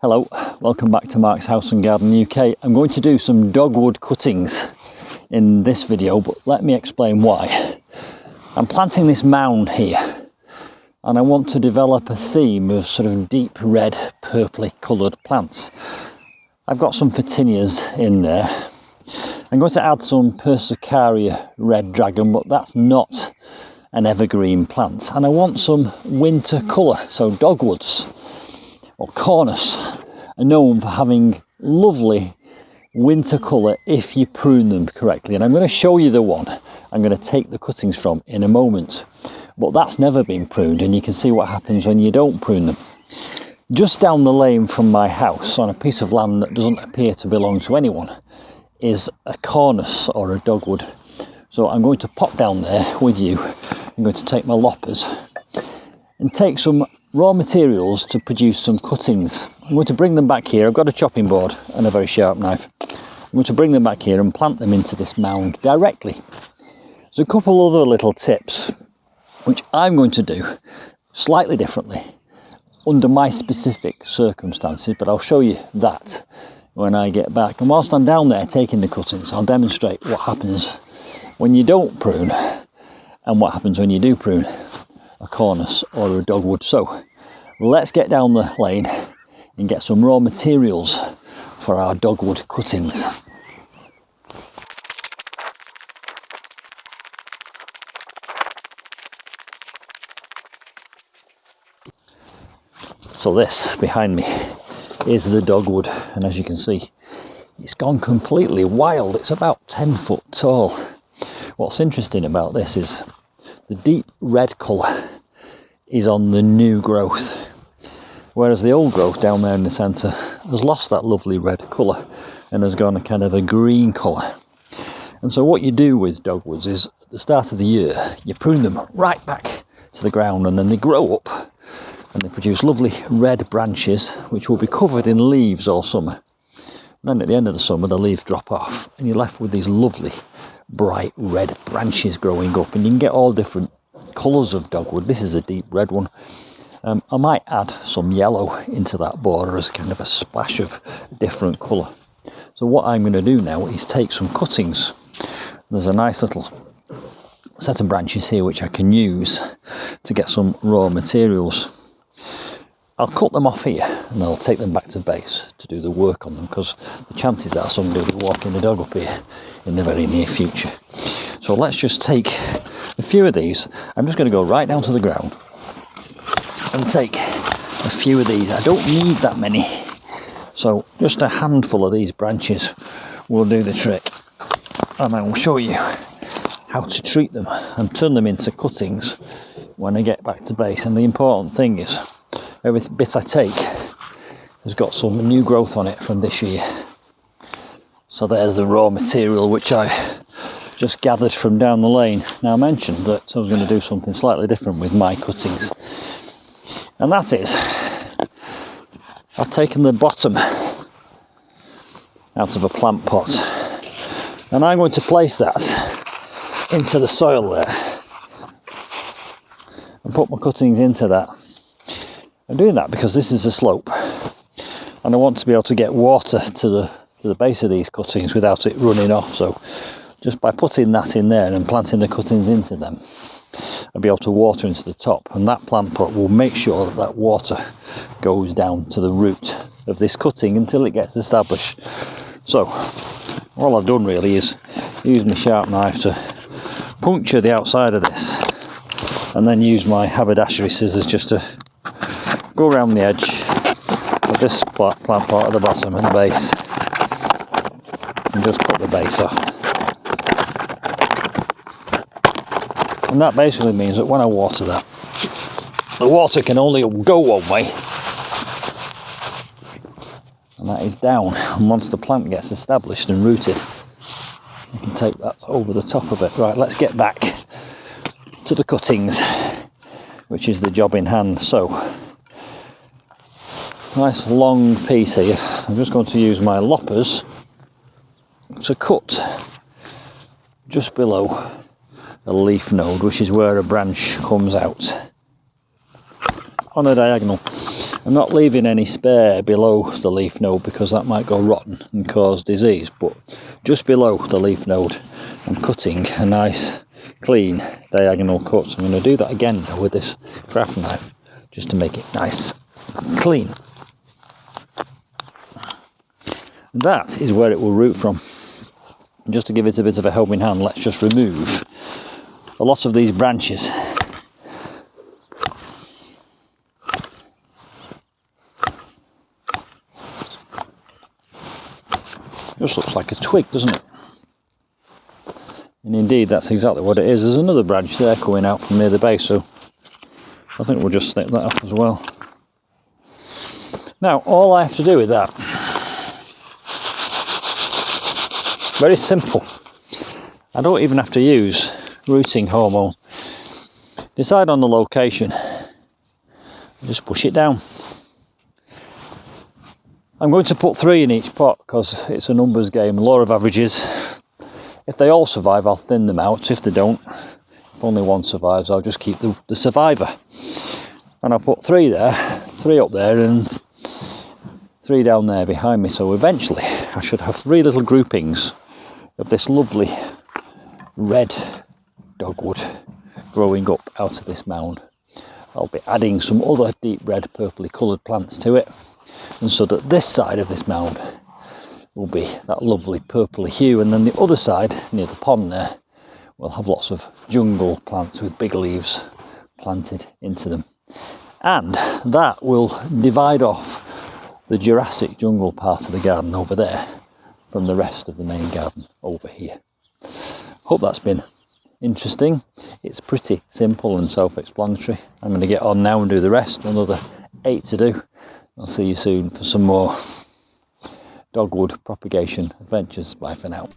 Hello, welcome back to Mark's House and Garden UK. I'm going to do some dogwood cuttings in this video, but let me explain why. I'm planting this mound here and I want to develop a theme of sort of deep red, purpley coloured plants. I've got some photinias in there. I'm going to add some Persicaria red dragon, but that's not an evergreen plant. And I want some winter colour, so dogwoods or Cornus are known for having lovely winter colour if you prune them correctly. And I'm going to show you the one I'm going to take the cuttings from in a moment. But that's never been pruned, and you can see what happens when you don't prune them. Just down the lane from my house, on a piece of land that doesn't appear to belong to anyone, is a Cornus or a dogwood. So I'm going to pop down there with you. I'm going to take my loppers and take some raw materials to produce some cuttings. I'm going to bring them back here. I've got a chopping board and a very sharp knife. I'm going to bring them back here and plant them into this mound directly. There's a couple other little tips which I'm going to do slightly differently under my specific circumstances, but I'll show you that when I get back. And whilst I'm down there taking the cuttings, I'll demonstrate what happens when you don't prune and what happens when you do prune a Cornus or a dogwood. So let's get down the lane and get some raw materials for our dogwood cuttings. So this behind me is the dogwood, and as you can see, it's gone completely wild. It's about 10 foot tall. What's interesting about this is the deep red colour is on the new growth, whereas the old growth down there in the centre has lost that lovely red colour and has gone a kind of a green colour. And so what you do with dogwoods is at the start of the year you prune them right back to the ground, and then they grow up and they produce lovely red branches which will be covered in leaves all summer. And then at the end of the summer the leaves drop off and you're left with these lovely bright red branches growing up, and you can get all different colours of dogwood. This is a deep red one. I might add some yellow into that border as kind of a splash of different colour. So what I'm going to do now is take some cuttings. There's a nice little set of branches here which I can use to get some raw materials. I'll cut them off here and I'll take them back to base to do the work on them, because the chances are somebody will be walking the dog up here in the very near future. So let's just take a few of these. I'm just going to go right down to the ground and take a few of these. I don't need that many, so just a handful of these branches will do the trick, and I will show you how to treat them and turn them into cuttings when I get back to base. And the important thing is every bit I take has got some new growth on it from this year. So there's the raw material which I just gathered from down the lane. Now I mentioned that I was going to do something slightly different with my cuttings, and that is I've taken the bottom out of a plant pot and I'm going to place that into the soil there and put my cuttings into that. I'm doing that because this is a slope and I want to be able to get water to the base of these cuttings without it running off. So just by putting that in there and planting the cuttings into them, I'll be able to water into the top, and that plant pot will make sure that that water goes down to the root of this cutting until it gets established. So all I've done really is use my sharp knife to puncture the outside of this, and then use my haberdashery scissors just to go around the edge of this plant pot at the bottom and the base, and just cut the base off. And that basically means that when I water that, the water can only go one way, and that is down. And once the plant gets established and rooted, you can take that over the top of it. Right, let's get back to the cuttings, which is the job in hand. So nice long piece here. I'm just going to use my loppers to cut just below a leaf node, which is where a branch comes out on a diagonal. I'm not leaving any spare below the leaf node because that might go rotten and cause disease, but just below the leaf node I'm cutting a nice clean diagonal cut. So I'm going to do that again now with this craft knife just to make it nice and clean. That is where it will root from. And just to give it a bit of a helping hand, let's just remove a lot of these branches. Just looks like a twig, doesn't it? And indeed, that's exactly what it is. There's another branch there coming out from near the base, so I think we'll just snip that off as well. Now, all I have to do with that, very simple. I don't even have to use rooting hormone. Decide on the location, just push it down. I'm going to put 3 in each pot because it's a numbers game, law of averages. If they all survive, I'll thin them out. If they don't, if only one survives, I'll just keep the survivor. And I'll put 3 there, 3 up there, and 3 down there behind me. So eventually I should have 3 little groupings of this lovely red dogwood growing up out of this mound. I'll be adding some other deep red purpley coloured plants to it, and so that this side of this mound will be that lovely purpley hue, and then the other side near the pond there will have lots of jungle plants with big leaves planted into them, and that will divide off the Jurassic jungle part of the garden over there from the rest of the main garden over here. Hope that's been interesting. It's pretty simple and self-explanatory. I'm going to get on now and do the rest. Another 8 to do. I'll see you soon for some more dogwood propagation adventures. Bye for now.